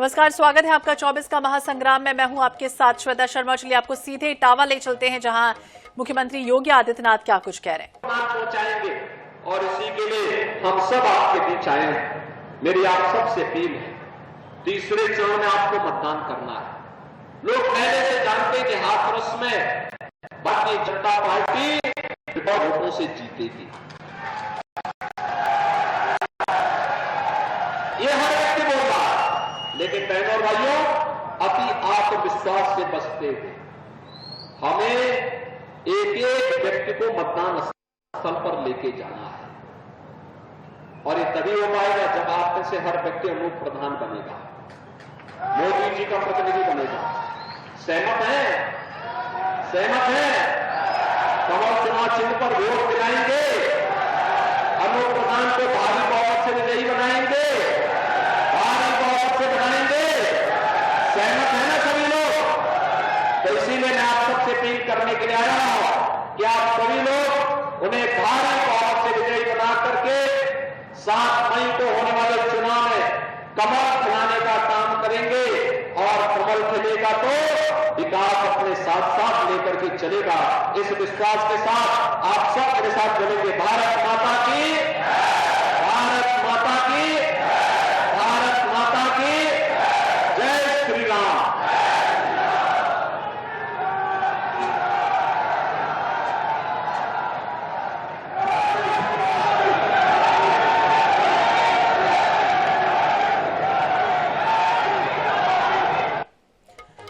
नमस्कार, स्वागत है आपका 24 का महासंग्राम में। मैं हूं आपके साथ श्वेता शर्मा। चलिए आपको सीधे इटावा ले चलते हैं, जहां मुख्यमंत्री योगी आदित्यनाथ क्या कुछ कह रहे हैं। पहुंचाएंगे और इसी के लिए हम सब आपके बीच आए हैं। मेरी आप सबसे अपील है, तीसरे चरण में आपको मतदान करना है। लोग पहले से जानते हैं कि हाथरस में भारतीय जनता पार्टी वोटों से जीतेगी। ये हर व्यक्ति बोल रहा है, लेकिन बहनों और भाइयों, अति आत्मविश्वास से बचते हुए हमें एक एक व्यक्ति को मतदान स्थल पर लेके जाना है। और ये तभी हो पाएगा जब आप में से हर व्यक्ति अनूप प्रधान बनेगा, मोदी जी का प्रतिनिधि बनेगा। सहमत है? सहमत है? कमल चुनाव चिन्ह पर वोट दिलाएंगे, अनूप प्रधान को भारी बहुमत से विजयी बनाएंगे, भारी बहुमत से बनाएंगे। सहमत है ना सभी लोग? तो इसीलिए मैं आप सबसे अपील करने के लिए आया हूं कि आप सभी लोग उन्हें भारी बहुमत से विजयी बना करके 7 मई को होने वाले चुनाव में कमल खिलाने का काम करेंगे। और कमल खिलेगा तो विकास अपने साथ साथ लेकर के चलेगा। इस विश्वास के साथ आप सब मेरे साथ चलेंगे। भारत माता की, भारत माता की, भारत माता की जय श्री राम।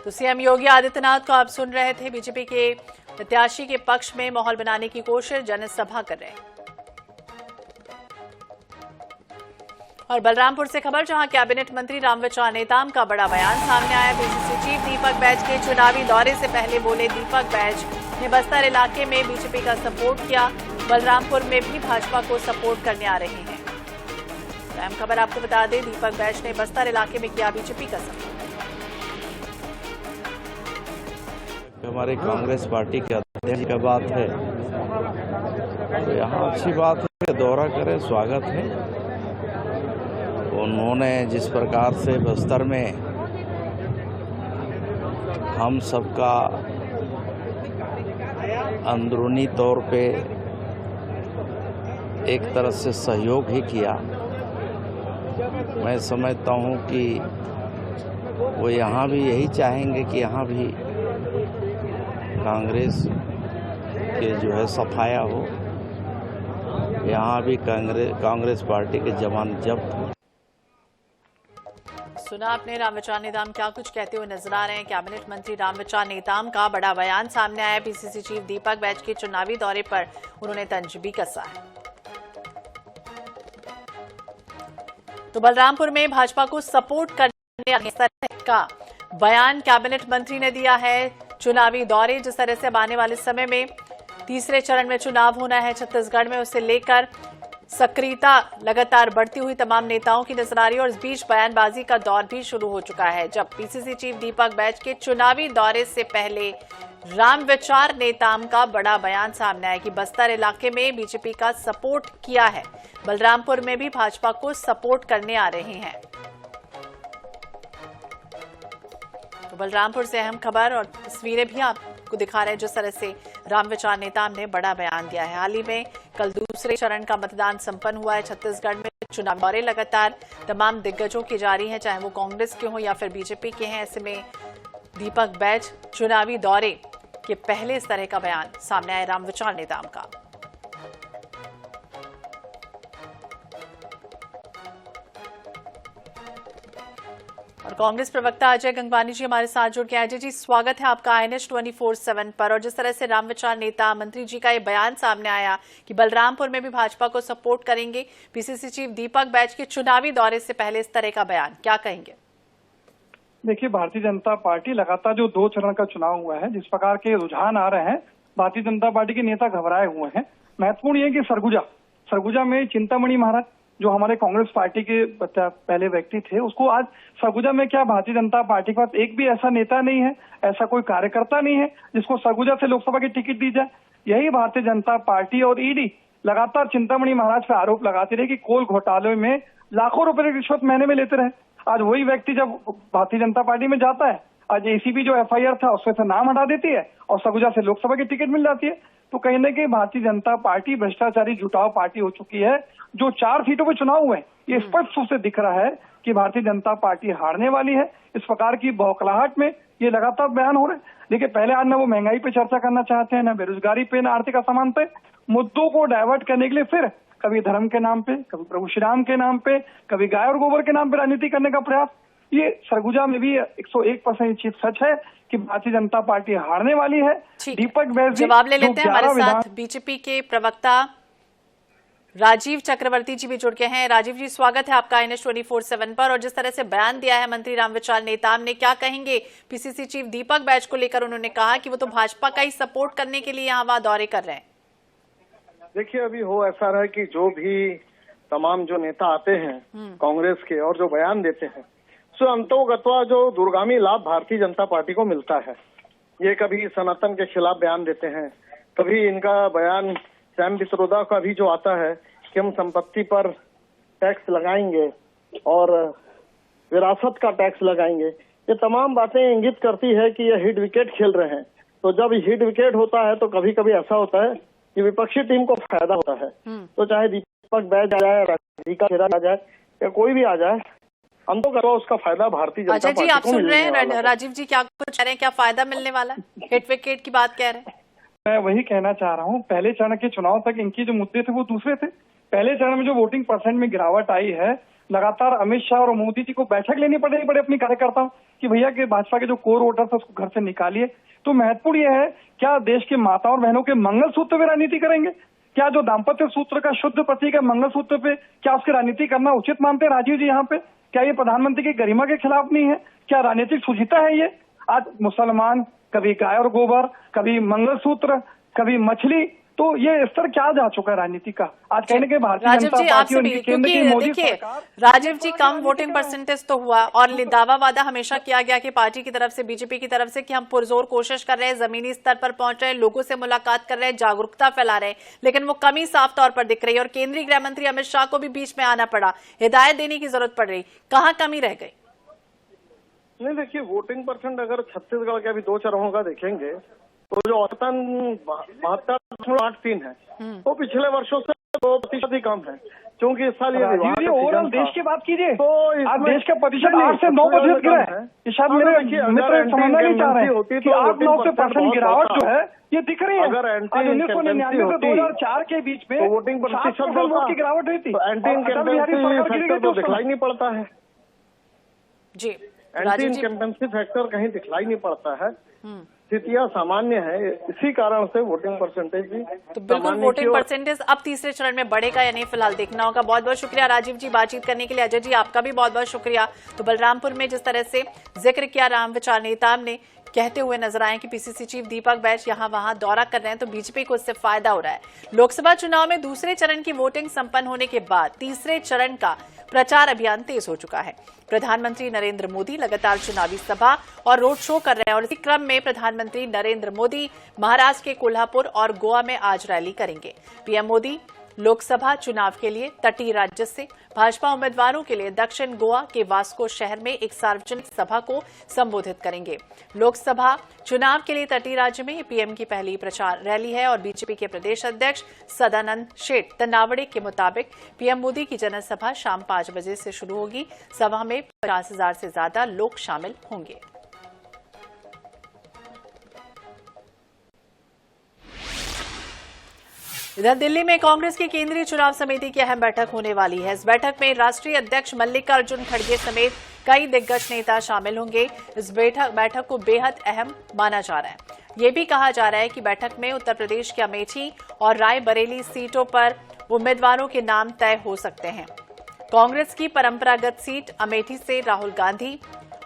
तो सीएम योगी आदित्यनाथ को आप सुन रहे थे। बीजेपी के प्रत्याशी के पक्ष में माहौल बनाने की कोशिश, जनसभा कर रहे हैं। और बलरामपुर से खबर, जहां कैबिनेट मंत्री रामविचार नेताम का बड़ा बयान सामने आया। पीसीसी चीफ दीपक बैज के चुनावी दौरे से पहले बोले दीपक बैज ने बस्तर इलाके में बीजेपी का सपोर्ट किया, बलरामपुर में भी भाजपा को सपोर्ट करने आ रहे हैं। अहम खबर आपको बता दें, दीपक बैज ने बस्तर इलाके में किया बीजेपी का सपोर्ट। हमारे कांग्रेस पार्टी के अध्यक्ष का बात है, तो यहाँ अच्छी बात है, दौरा करें, स्वागत है। उन्होंने जिस प्रकार से बस्तर में हम सबका अंदरूनी तौर पे एक तरह से सहयोग ही किया, मैं समझता हूँ कि वो यहाँ भी यही चाहेंगे कि यहाँ भी कांग्रेस के जो है सफाया हो, यहाँ भी कांग्रेस पार्टी के जवान जब्त हो। सुना आपने, रामविचार नेताम क्या कुछ कहते हुए नजर आ रहे हैं। कैबिनेट मंत्री रामविचार नेताम का बड़ा बयान सामने आया। पीसीसी चीफ दीपक बैज के चुनावी दौरे पर उन्होंने तंज भी कसा है। तो बलरामपुर में भाजपा को सपोर्ट करने का बयान कैबिनेट मंत्री ने दिया है। चुनावी दौरे जिस तरह से अब आने वाले समय में तीसरे चरण में चुनाव होना है छत्तीसगढ़ में, उसे लेकर सक्रियता लगातार बढ़ती हुई तमाम नेताओं की नजर आ रही है। और इस बीच बयानबाजी का दौर भी शुरू हो चुका है, जब पीसीसी चीफ दीपक बैज के चुनावी दौरे से पहले रामविचार नेताम का बड़ा बयान सामने आया कि बस्तर इलाके में बीजेपी का सपोर्ट किया है, बलरामपुर में भी भाजपा को सपोर्ट करने आ रहे हैं। तो बलरामपुर से अहम खबर और तस्वीरें भी आपको दिखा रहे हैं, जिस तरह से रामविचार नेताम ने बड़ा बयान दिया है। हाल ही में कल दूसरे चरण का मतदान संपन्न हुआ है छत्तीसगढ़ में। चुनाव दौरे लगातार तमाम दिग्गजों की जारी हैं, चाहे वो कांग्रेस के हों या फिर बीजेपी के हैं। ऐसे में दीपक बैज चुनावी दौरे के पहले इस तरह का बयान सामने आया रामविचार नेताम का। और कांग्रेस प्रवक्ता अजय गंगवानी जी हमारे साथ जुड़ के। अजय जी, स्वागत है आपका INH 24/7 पर। और जिस तरह से रामविचार नेता मंत्री जी का ये बयान सामने आया कि बलरामपुर में भी भाजपा को सपोर्ट करेंगे, पीसीसी चीफ दीपक बैज के चुनावी दौरे से पहले इस तरह का बयान, क्या कहेंगे? देखिए, भारतीय जनता पार्टी लगातार जो 2 चरण का चुनाव हुआ है, जिस प्रकार के रुझान आ रहे हैं, भारतीय जनता पार्टी के नेता घबराए हुए हैं। महत्वपूर्ण ये कि सरगुजा में चिंतामणि महाराज जो हमारे कांग्रेस पार्टी के पहले व्यक्ति थे, उसको आज सरगुजा में क्या भारतीय जनता पार्टी के पास एक भी ऐसा नेता नहीं है, ऐसा कोई कार्यकर्ता नहीं है जिसको सरगुजा से लोकसभा की टिकट दी जाए। यही भारतीय जनता पार्टी और ईडी लगातार चिंतामणि महाराज पे आरोप लगाती रही कि कोल घोटाले में लाखों रुपए की रिश्वत महीने में लेते रहे। आज वही व्यक्ति जब भारतीय जनता पार्टी में जाता है, आज एसीबी जो एफआईआर था उसमें से नाम हटा देती है और सरगुजा से लोकसभा की टिकट मिल जाती है। तो कहीं ना कहीं भारतीय जनता पार्टी भ्रष्टाचारी जुटाव पार्टी हो चुकी है। जो 4 सीटों पे चुनाव हुए ये स्पष्ट रूप से दिख रहा है कि भारतीय जनता पार्टी हारने वाली है। इस प्रकार की बौखलाहट में ये लगातार बयान हो रहे हैं। देखिए, पहले आज ना वो महंगाई पे चर्चा करना चाहते हैं, ना बेरोजगारी पे, ना आर्थिक असमान पे, मुद्दों को डाइवर्ट करने के लिए फिर कभी धर्म के नाम पे, कभी प्रभु श्री राम के नाम पे, कभी गाय और गोबर के नाम पे राजनीति करने का प्रयास। ये सरगुजा में भी 101% चीज सच है कि भारतीय जनता पार्टी हारने वाली है। दीपक बैज जवाब ले लेते हैं। हमारे साथ बीजेपी के प्रवक्ता राजीव चक्रवर्ती जी भी जुड़ गए हैं। राजीव जी, स्वागत है आपका NH 24/7 पर। और जिस तरह से बयान दिया है मंत्री रामविचार नेताम ने, क्या कहेंगे? पीसीसी चीफ दीपक बैज को लेकर उन्होंने कहा कि वो तो भाजपा का ही सपोर्ट करने के लिए यहाँ वहां दौरे कर रहे हैं। देखिए, अभी हो ऐसा रहा है कि जो भी तमाम जो नेता आते हैं कांग्रेस के और जो बयान देते हैं, सो अंतोगत्वा जो दूरगामी लाभ भारतीय जनता पार्टी को मिलता है। ये कभी सनातन के खिलाफ बयान देते हैं, कभी इनका बयान सैम पित्रोदा का भी जो आता है कि हम संपत्ति पर टैक्स लगाएंगे और विरासत का टैक्स लगाएंगे। ये तमाम बातें इंगित करती है कि ये हिट विकेट खेल रहे हैं। तो जब हिट विकेट होता है तो कभी कभी ऐसा होता है कि विपक्षी टीम को फायदा होता है। तो चाहे दीपक बैज आ जाए, राधिका खेरा आ जाए या कोई भी आ जाए, हम तो करो उसका फायदा भारतीय जनता पार्टी को। जी, आप सुन रहे हैं राजीव जी, क्या कुछ कह रहे हैं? क्या फायदा मिलने वाला है? हिट विकेट की बात कह रहे हैं। मैं वही कहना चाह रहा हूँ, पहले चरण के चुनाव तक इनकी जो मुद्दे थे वो दूसरे थे। पहले चरण में जो वोटिंग परसेंट में गिरावट आई है, लगातार अमित शाह और मोदी जी को बैठक लेनी पड़ेगी पड़े अपनी कार्यकर्ताओं कि भैया के भाजपा के जो कोर वोटर थे उसको घर से निकालिए। तो महत्वपूर्ण ये है, क्या देश के माताओं और बहनों के मंगलसूत्र पे राजनीति करेंगे? क्या जो दाम्पत्य सूत्र का शुद्ध प्रतीक है मंगलसूत्र पे, क्या उसकी राजनीति करना उचित मानते हैं राजीव जी यहाँ पे? क्या ये प्रधानमंत्री की गरिमा के खिलाफ नहीं है? क्या राजनीतिक सुचिता है ये? आज मुसलमान, कभी गाय और गोबर, कभी मंगलसूत्र, कभी मछली, तो ये स्तर क्या जा चुका है राजनीति का? आज कहने के भारतीय जनता पार्टी और केंद्र की मोदी सरकार। राजीव जी, कम वोटिंग परसेंटेज तो हुआ और दावा वादा हमेशा किया गया कि पार्टी की तरफ से, बीजेपी की तरफ से, कि हम पुरजोर कोशिश कर रहे हैं, जमीनी स्तर पर पहुंच रहे हैं, लोगों से मुलाकात कर रहे हैं, जागरूकता फैला रहे हैं, लेकिन वो कमी साफ तौर पर दिख रही है। और केंद्रीय गृह मंत्री अमित शाह को भी बीच में आना पड़ा, हिदायत देने की जरूरत पड़ रही। कहाँ कमी रह गई? नहीं, देखिए, वोटिंग परसेंट अगर छत्तीसगढ़ के अभी 2 चरणों का देखेंगे तो जो औसतन 72.83 है, वो पिछले वर्षों से 2% ही कम है। क्योंकि इस साल ये ओवरऑल देश की बात कीजिए तो आज देश का प्रतिशत 8 से 9% गिरा है। ये शायद मेरे मित्र समझना नहीं चाह रहे हैं कि 8-9% गिरावट जो है ये दिख रही है। अगर आज 1999 से 2004 के बीच में वोटिंग प्रतिशत वोट की गिरावट हुई थी। एंटी इनकम्बेंसी तो दिखलाई नहीं पड़ता है जी। एंटी इनकम्बेंसी फैक्टर कहीं दिखलाई नहीं पड़ता है। स्थितियां सामान्य है, इसी कारण से वोटिंग परसेंटेज भी तो बिल्कुल वोटिंग परसेंटेज अब तीसरे चरण में बढ़ेगा या नहीं, फिलहाल देखना होगा। बहुत बहुत शुक्रिया राजीव जी बातचीत करने के लिए। अजय जी, आपका भी बहुत बहुत शुक्रिया। तो बलरामपुर में जिस तरह से जिक्र किया रामविचार नेताम ने, कहते हुए नजर आए कि पीसीसी चीफ दीपक बैज यहां वहां दौरा कर रहे हैं तो बीजेपी को इससे फायदा हो रहा है। लोकसभा चुनाव में दूसरे चरण की वोटिंग संपन्न होने के बाद तीसरे चरण का प्रचार अभियान तेज हो चुका है। प्रधानमंत्री नरेंद्र मोदी लगातार चुनावी सभा और रोड शो कर रहे हैं और इसी क्रम में प्रधानमंत्री नरेंद्र मोदी महाराष्ट्र के कोल्हापुर और गोवा में आज रैली करेंगे। पीएम मोदी लोकसभा चुनाव के लिए तटीय राज्य से भाजपा उम्मीदवारों के लिए दक्षिण गोवा के वास्को शहर में एक सार्वजनिक सभा को संबोधित करेंगे। लोकसभा चुनाव के लिए तटीय राज्य में पीएम की पहली प्रचार रैली है और बीजेपी के प्रदेश अध्यक्ष सदानंद शेठ तनावड़े के मुताबिक पीएम मोदी की जनसभा शाम 5 बजे से शुरू होगी। सभा में 50,000 से ज्यादा लोग शामिल होंगे। इधर दिल्ली में कांग्रेस की केंद्रीय चुनाव समिति की अहम बैठक होने वाली है। इस बैठक में राष्ट्रीय अध्यक्ष मल्लिकार्जुन खड़गे समेत कई दिग्गज नेता शामिल होंगे। इस बैठक को बेहद अहम माना जा रहा है। ये भी कहा जा रहा है कि बैठक में उत्तर प्रदेश के अमेठी और रायबरेली सीटों पर उम्मीदवारों के नाम तय हो सकते हैं। कांग्रेस की परंपरागत सीट अमेठी से राहुल गांधी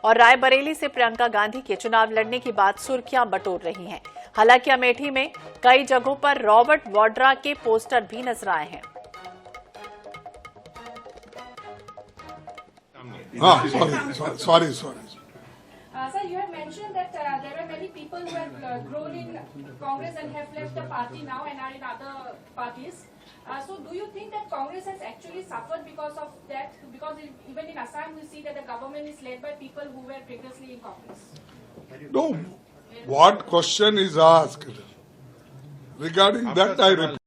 और रायबरेली से प्रियंका गांधी के चुनाव लड़ने की बात सुर्खियां बटोर रही हैं। हालांकि अमेठी में कई जगहों पर रॉबर्ट वाड्रा के पोस्टर भी नजर आए हैं। Sorry Sir, you have mentioned that there are many people who have grown in Congress and have left the party now and are in other parties. So do you think that Congress has actually suffered because of that? Because even in Assam, we see that the government is led by people who were previously in Congress. No. What question is asked? Regarding that, I repeat.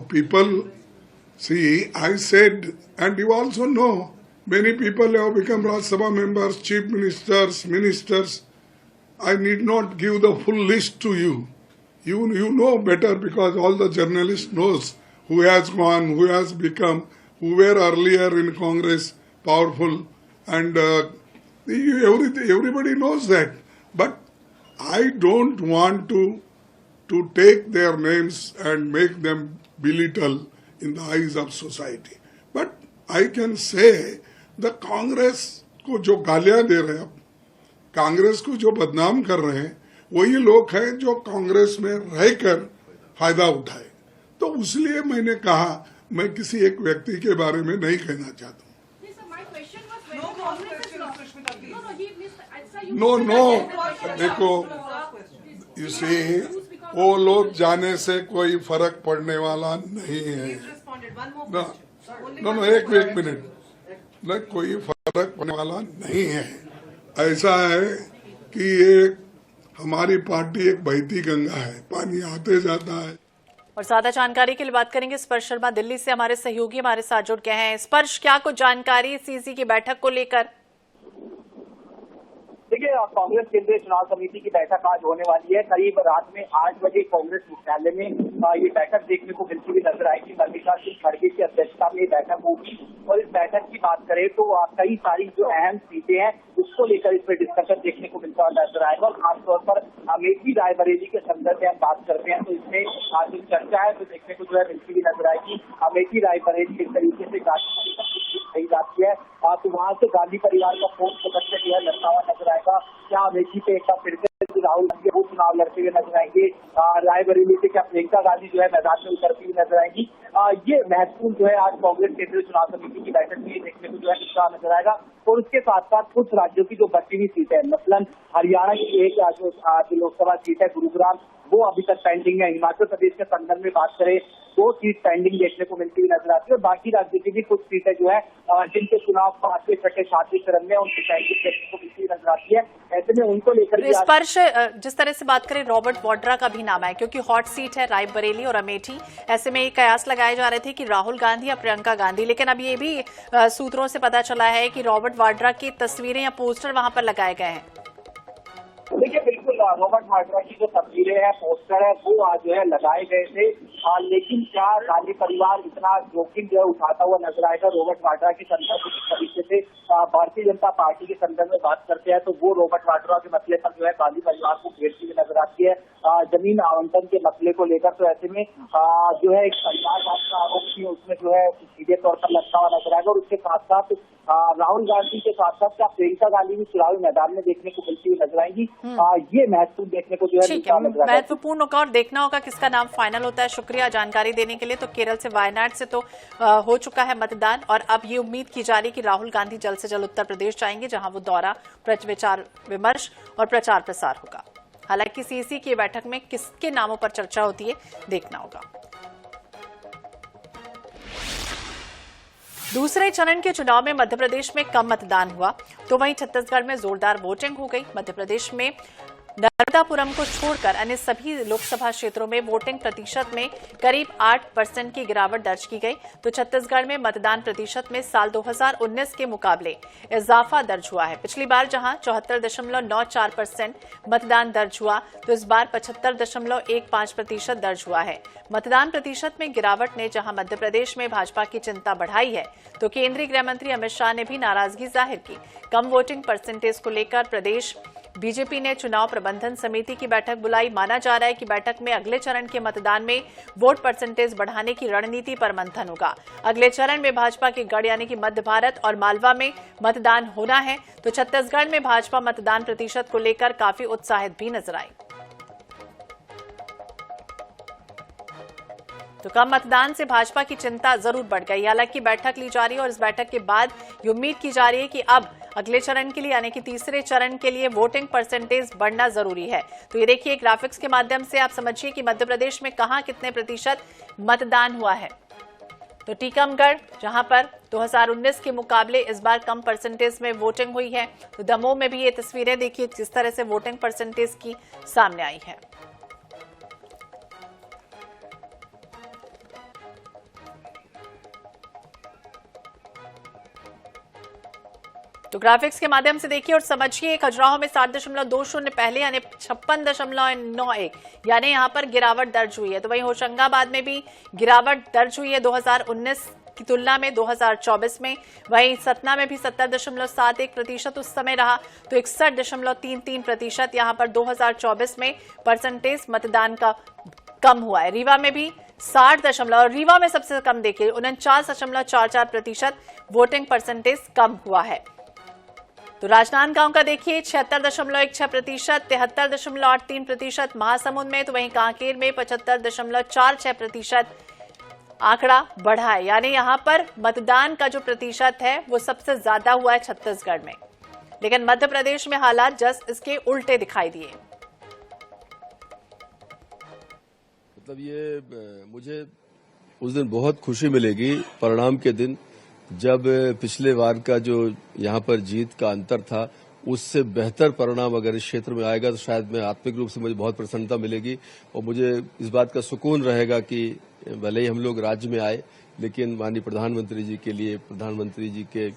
People, see, I said, and you also know, many people have become Rajya Sabha members, chief ministers. I need not give the full list to you. You know better because all the journalists knows who has gone, who has become, who were earlier in Congress, powerful, and everybody knows that. But I don't want to take their names and make them belittle in the eyes of society. But I can say the Congress को जो गालियां दे रहे हैं, कांग्रेस को जो बदनाम कर रहे हैं, वही लोग हैं जो कांग्रेस में रहकर फायदा उठाए. तो इसलिए मैंने कहा मैं किसी एक व्यक्ति के बारे में नहीं कहना चाहता हूँ. नो देखो, इसे वो लोग जाने से कोई फर्क पड़ने वाला नहीं है. नो एक मिनट, न कोई फर्क पड़ने वाला नहीं है. ऐसा है कि ये हमारी पार्टी एक बहती गंगा है, पानी आते जाता है. और ज्यादा जानकारी के लिए बात करेंगे स्पर्श शर्मा दिल्ली से हमारे सहयोगी हमारे साथ जुड़ गए हैं. स्पर्श, क्या कुछ जानकारी सीसी की बैठक को लेकर? देखिए, कांग्रेस केंद्रीय चुनाव समिति की बैठक आज होने वाली है. करीब रात में 8 बजे कांग्रेस मुख्यालय में ये बैठक देखने को मिलती हुई नजर आएगी. मल्लिकार्जुन खड़गे की अध्यक्षता में ये बैठक होगी और इस बैठक की बात करें तो कई सारी जो अहम सीटें हैं उसको लेकर इसमें डिस्कशन देखने को मिलता हुआ नजर आएगा. और खासतौर पर अमेठी रायबरेली के संदर्भ में हम बात करते हैं तो इसमें आज जो चर्चा है तो देखने को जो है मिलती हुई नजर आएगी. अमेठी रायबरेली किस तरीके से सही जाती है तो वहां से गांधी परिवार का फोन पकड़ से जो है लड़ता हुआ नजर आएगा. क्या अमेठी पे एक बार फिर से राहुल गांधी वो चुनाव लड़ते हुए नजर आएंगे? रायबरेली से क्या प्रियंका गांधी जो है मैदान में उतरती हुई नजर आएंगी? ये महत्वपूर्ण जो है आज कांग्रेस केंद्रीय चुनाव समिति की बैठक में देखने को जो है नजर आएगा. और उसके साथ साथ कुछ राज्यों की जो बची हुई सीटें है, मसलन हरियाणा की एक जो लोकसभा सीट है गुरुग्राम, वो अभी तक पेंडिंग है. हिमाचल प्रदेश के संदर्भ में बात करें वो सीट पेंडिंग देखने को मिलती हुई नजर आती है. और बाकी राज्यों की भी कुछ सीटें जो है जिनके चुनाव 5वें, 6वें, 7वें चरण में उनकी पेंडिंग देखने को मिलती हुई नजर आती है. ऐसे में उनको लेकर स्पर्श, जिस तरह से बात करें रॉबर्ट वाड्रा का भी नाम है क्योंकि हॉट सीट है रायबरेली और अमेठी. ऐसे में एक कयास लगाए जा रहे थे कि राहुल गांधी या प्रियंका गांधी, लेकिन अब ये भी सूत्रों से पता चला है कि रॉबर्ट वाड्रा की तस्वीरें या पोस्टर वहां पर लगाए गए हैं. देखिए, बिल्कुल रॉबर्ट वाड्रा की जो तस्वीरें हैं, पोस्टर है, वो आज जो है लगाए गए थे. लेकिन क्या गांधी परिवार इतना जोखिम जो है उठाता हुआ नजर आएगा रॉबर्ट वाड्रा के संदर्भ में? तरीके से भारतीय जनता पार्टी के संदर्भ में बात करते हैं तो वो रॉबर्ट वाड्रा के मसले पर जो है गांधी परिवार को घेरती हुई नजर आती है. जमीन आवंटन के मसले को लेकर तो ऐसे में जो है एक परिवारवाद का आरोप भी उसमें जो है सीधे तौर पर लगता हुआ नजर आएगा. और उसके साथ साथ राहुल गांधी के साथ साथ क्या प्रियंका गांधी भी चुनावी मैदान में देखने को मिलती हुई नजर आएंगी? ये महत्वपूर्ण देखने को जो है महत्वपूर्ण होगा और देखना होगा किसका नाम फाइनल होता है. शुक्रिया जानकारी देने के लिए. तो केरल से वायनाड से तो हो चुका है मतदान और अब ये उम्मीद की जा रही है कि राहुल गांधी जल्द से जल्द उत्तर प्रदेश जाएंगे जहां वो दौरा, विचार विमर्श और प्रचार प्रसार होगा. हालांकि सीसी की बैठक में किसके नामों पर चर्चा होती है देखना होगा. दूसरे चरण के चुनाव में मध्य प्रदेश में कम मतदान हुआ तो वहीं छत्तीसगढ़ में जोरदार वोटिंग हो गई. मध्य प्रदेश में नर्मदापुरम को छोड़कर अन्य सभी लोकसभा क्षेत्रों में वोटिंग प्रतिशत में करीब 8% की गिरावट दर्ज की गई. तो छत्तीसगढ़ में मतदान प्रतिशत में साल 2019 के मुकाबले इजाफा दर्ज हुआ है. पिछली बार जहां 74.94% मतदान दर्ज हुआ तो इस बार 75.15% दर्ज हुआ है. मतदान प्रतिशत में गिरावट ने जहां मध्य प्रदेश में भाजपा की चिंता बढ़ाई है तो केंद्रीय गृह मंत्री अमित शाह ने भी नाराजगी जाहिर की. कम वोटिंग परसेंटेज को लेकर प्रदेश बीजेपी ने चुनाव प्रबंधन समिति की बैठक बुलाई. माना जा रहा है कि बैठक में अगले चरण के मतदान में वोट परसेंटेज बढ़ाने की रणनीति पर मंथन होगा. अगले चरण में भाजपा के गढ़ यानी कि मध्य भारत और मालवा में मतदान होना है तो छत्तीसगढ़ में भाजपा मतदान प्रतिशत को लेकर काफी उत्साहित भी नजर आई. तो कम मतदान से भाजपा की चिंता जरूर बढ़ गई. हालांकि बैठक ली जा रही है और इस बैठक के बाद ये उम्मीद की जा रही है कि अब अगले चरण के लिए यानी कि तीसरे चरण के लिए वोटिंग परसेंटेज बढ़ना जरूरी है। तो ये देखिए ग्राफिक्स के माध्यम से आप समझिए कि मध्य प्रदेश में कहां कितने प्रतिशत मतदान हुआ है। तो टीकमगढ़ जहां पर 2019 के मुकाबले इस बार कम परसेंटेज में वोटिंग हुई है। तो दमोह में भी ये तस्वीरें देखिए जिस तरह से वोटिंग परसेंटेज की सामने आई है। तो ग्राफिक्स के माध्यम से देखिए और समझिए खजुराहो में 7.20 पहले यानी 56.91 यानी यहां पर गिरावट दर्ज हुई है। तो वहीं होशंगाबाद में भी गिरावट दर्ज हुई है 2019 की तुलना में 2024 में। वहीं सतना में भी 70.71% उस समय रहा। तो 61.33% यहां पर 2024 में परसेंटेज मतदान का कम हुआ है। रीवा में भी 60 रीवा में सबसे कम देखिए 49.44% वोटिंग परसेंटेज कम हुआ है। तो राजनांदगांव का देखिए 76.16%, 73.83% महासमुंद में। तो वहीं कांकेर में 75.46% आंकड़ा बढ़ा है। यानी यहां पर मतदान का जो प्रतिशत है वो सबसे ज्यादा हुआ है छत्तीसगढ़ में। लेकिन मध्य प्रदेश में हालात जस्ट इसके उल्टे दिखाई दिए। मतलब ये मुझे उस दिन बहुत खुशी मिलेगी परिणाम के दिन, जब पिछले बार का जो यहाँ पर जीत का अंतर था उससे बेहतर परिणाम अगर इस क्षेत्र में आएगा तो शायद मैं आत्मिक रूप से मुझे बहुत प्रसन्नता मिलेगी। और मुझे इस बात का सुकून रहेगा कि भले ही हम लोग राज्य में आए लेकिन माननीय प्रधानमंत्री जी के लिए, प्रधानमंत्री जी के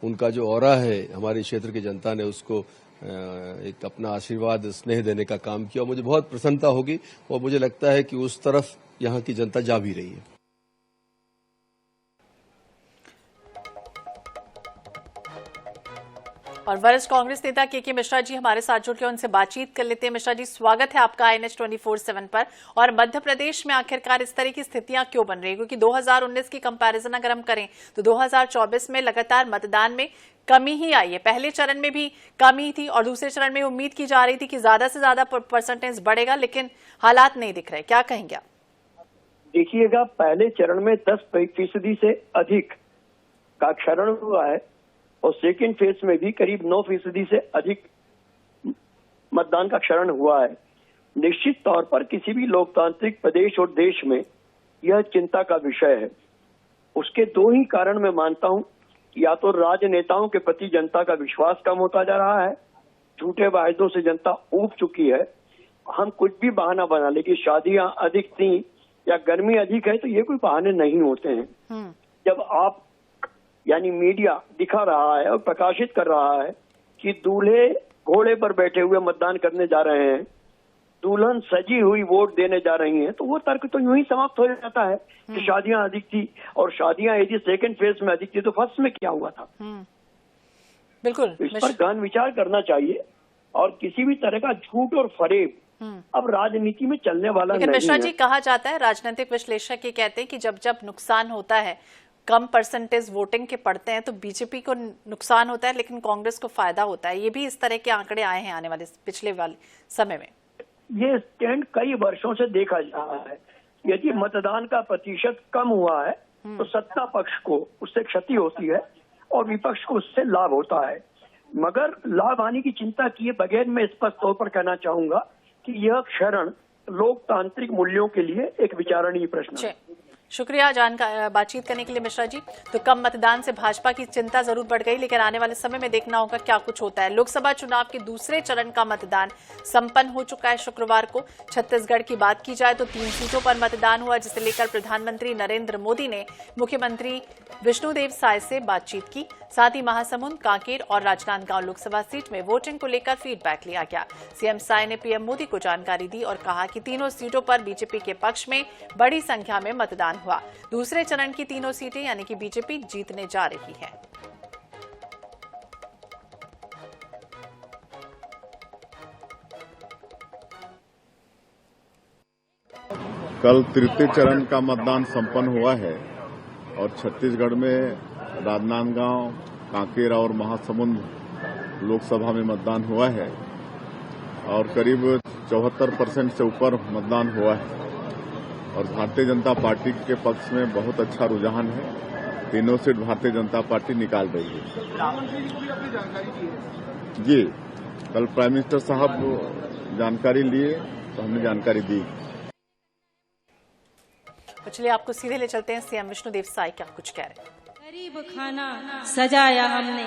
उनका जो ऑरा है हमारे क्षेत्र की जनता ने उसको एक अपना आशीर्वाद स्नेह देने का काम किया। मुझे बहुत प्रसन्नता होगी और मुझे लगता है कि उस तरफ यहाँ की जनता जा भी रही है। और वरिष्ठ कांग्रेस नेता के मिश्रा जी हमारे साथ जुड़ के उनसे बातचीत कर लेते हैं। मिश्रा जी स्वागत है आपका INH 24/7 पर। और मध्य प्रदेश में आखिरकार इस तरह की स्थितियां क्यों बन रही है? क्योंकि 2019 की कंपैरिजन अगर हम करें तो 2024 में लगातार मतदान में कमी ही आई है। पहले चरण में भी कमी थी और दूसरे चरण में उम्मीद की जा रही थी कि ज्यादा से ज्यादा परसेंटेज बढ़ेगा, लेकिन हालात नहीं दिख रहे। क्या कहेंगे आप? देखिएगा, पहले चरण में 10% से अधिक का क्षरण हुआ है और सेकेंड फेज में भी करीब 9% से अधिक मतदान का क्षरण हुआ है। निश्चित तौर पर किसी भी लोकतांत्रिक प्रदेश और देश में यह चिंता का विषय है। उसके दो ही कारण मैं मानता हूं, या तो राजनेताओं के प्रति जनता का विश्वास कम होता जा रहा है, झूठे वायदों से जनता ऊब चुकी है। हम कुछ भी बहाना बना ले कि शादियां अधिक थी या गर्मी अधिक है, तो ये कोई बहाने नहीं होते हैं। जब आप यानी मीडिया दिखा रहा है और प्रकाशित कर रहा है कि दूल्हे घोड़े पर बैठे हुए मतदान करने जा रहे हैं, दुल्हन सजी हुई वोट देने जा रही हैं, तो वो तर्क तो यूं ही समाप्त हो जाता है कि शादियां अधिक थी। और शादियां यदि सेकंड फेज में अधिक थी तो फर्स्ट में क्या हुआ था? बिल्कुल, इस पर गहन विचार करना चाहिए। और किसी भी तरह का झूठ और फरेब अब राजनीति में चलने वाला नहीं है। मिश्रा जी, कहा जाता है, राजनीतिक विश्लेषक ये कहते हैं कि जब जब नुकसान होता है, कम परसेंटेज वोटिंग के पड़ते हैं, तो बीजेपी को नुकसान होता है लेकिन कांग्रेस को फायदा होता है। ये भी इस तरह के आंकड़े आए हैं आने वाले पिछले वाले समय में। ये ट्रेंड कई वर्षों से देखा जा रहा है। यदि मतदान का प्रतिशत कम हुआ है तो सत्ता पक्ष को उससे क्षति होती है और विपक्ष को उससे लाभ होता है। मगर लाभ हानि की चिंता किए बगैर मैं स्पष्ट तौर पर कहना चाहूंगा कि यह क्षरण लोकतांत्रिक मूल्यों के लिए एक विचारणीय प्रश्न है। शुक्रिया बातचीत करने के लिए मिश्रा जी। तो कम मतदान से भाजपा की चिंता जरूर बढ़ गई, लेकिन आने वाले समय में देखना होगा क्या कुछ होता है। लोकसभा चुनाव के दूसरे चरण का मतदान संपन्न हो चुका है शुक्रवार को। छत्तीसगढ़ की बात की जाए तो 3 सीटों पर मतदान हुआ, जिसे लेकर प्रधानमंत्री नरेंद्र मोदी ने मुख्यमंत्री विष्णुदेव साय से बातचीत की। साथ ही महासमुंद, कांकेर और राजनांदगांव लोकसभा सीट में वोटिंग को लेकर फीडबैक लिया गया। सीएम साय ने पीएम मोदी को जानकारी दी और कहा कि तीनों सीटों पर बीजेपी के पक्ष में बड़ी संख्या में मतदान हुआ। दूसरे चरण की तीनों सीटें यानी कि बीजेपी जीतने जा रही है। कल तृतीय चरण का मतदान संपन्न हुआ है और छत्तीसगढ़ में राजनांदगांव, कांकेर और महासमुंद लोकसभा में मतदान हुआ है और करीब 74% से ऊपर मतदान हुआ है और भारतीय जनता पार्टी के पक्ष में बहुत अच्छा रुझान है। तीनों सीट भारतीय जनता पार्टी निकाल रही है। प्रधानमंत्री जी को भी अपनी जानकारी दी है? जी, कल प्राइम मिनिस्टर साहब जानकारी लिए तो हमने जानकारी दी। चलिए आपको सीधे ले चलते हैं सीएम विष्णुदेव साय क्या कुछ कह रहे हैं। गरीब खाना सजाया हमने,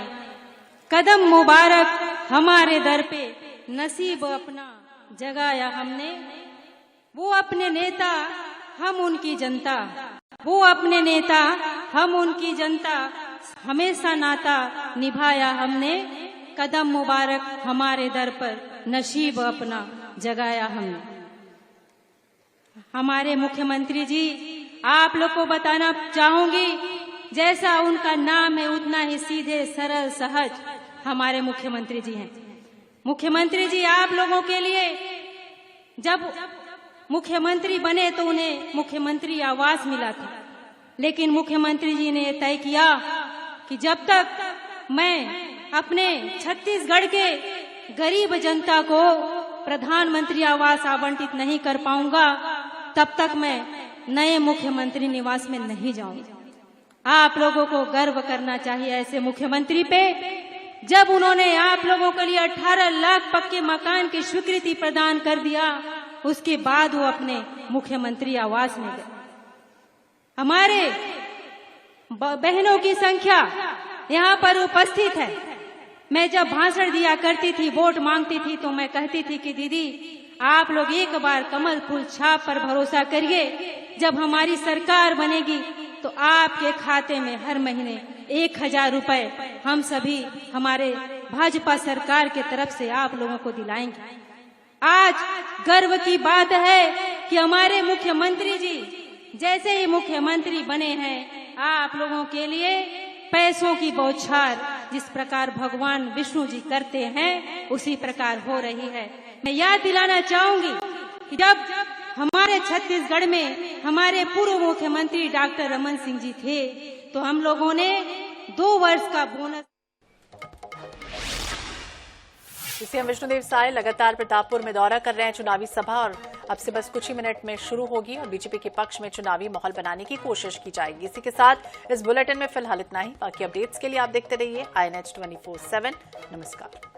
कदम मुबारक हमारे दर पे, नसीब अपना जगाया हमने। वो अपने नेता हम उनकी जनता, वो अपने नेता हम उनकी जनता, हमेशा नाता निभाया हमने। कदम मुबारक हमारे दर पर, नसीब अपना जगाया हमने। हमारे मुख्यमंत्री जी, आप लोग को बताना चाहूंगी, जैसा उनका नाम है उतना ही सीधे सरल सहज हमारे मुख्यमंत्री जी हैं। मुख्यमंत्री जी आप लोगों के लिए जब मुख्यमंत्री बने तो उन्हें मुख्यमंत्री आवास मिला था, लेकिन मुख्यमंत्री जी ने तय किया कि जब तक मैं अपने छत्तीसगढ़ के गरीब जनता को प्रधानमंत्री आवास आवंटित नहीं कर पाऊंगा, तब तक मैं नए मुख्यमंत्री निवास में नहीं जाऊंगा। आप लोगों को गर्व करना चाहिए ऐसे मुख्यमंत्री पे। जब उन्होंने आप लोगों के लिए 18 लाख पक्के मकान की स्वीकृति प्रदान कर दिया, उसके बाद वो अपने मुख्यमंत्री आवास में गए। हमारे बहनों की संख्या यहाँ पर उपस्थित है। मैं जब भाषण दिया करती थी, वोट मांगती थी, तो मैं कहती थी कि दीदी आप लोग एक बार कमल फूल छाप पर भरोसा करिए, जब हमारी सरकार बनेगी तो आपके खाते में हर महीने 1000 रुपए हम सभी हमारे भाजपा सरकार के तरफ से आप लोगों को दिलाएंगे। आज गर्व की बात है कि हमारे मुख्यमंत्री जी जैसे ही मुख्यमंत्री बने हैं, आप लोगों के लिए पैसों की बौछार जिस प्रकार भगवान विष्णु जी करते हैं, उसी प्रकार हो रही है। मैं याद दिलाना चाहूंगी कि जब हमारे छत्तीसगढ़ में हमारे पूर्व मुख्यमंत्री डॉक्टर रमन सिंह जी थे, तो हम लोगों ने 2 वर्ष का बोनस। सीएम विष्णुदेव साय लगातार प्रतापपुर में दौरा कर रहे हैं, चुनावी सभा और अब से बस कुछ ही मिनट में शुरू होगी और बीजेपी के पक्ष में चुनावी माहौल बनाने की कोशिश की जाएगी। इसी के साथ इस बुलेटिन में फिलहाल इतना ही। बाकी अपडेट्स के लिए आप देखते रहिए INH 24/7। नमस्कार।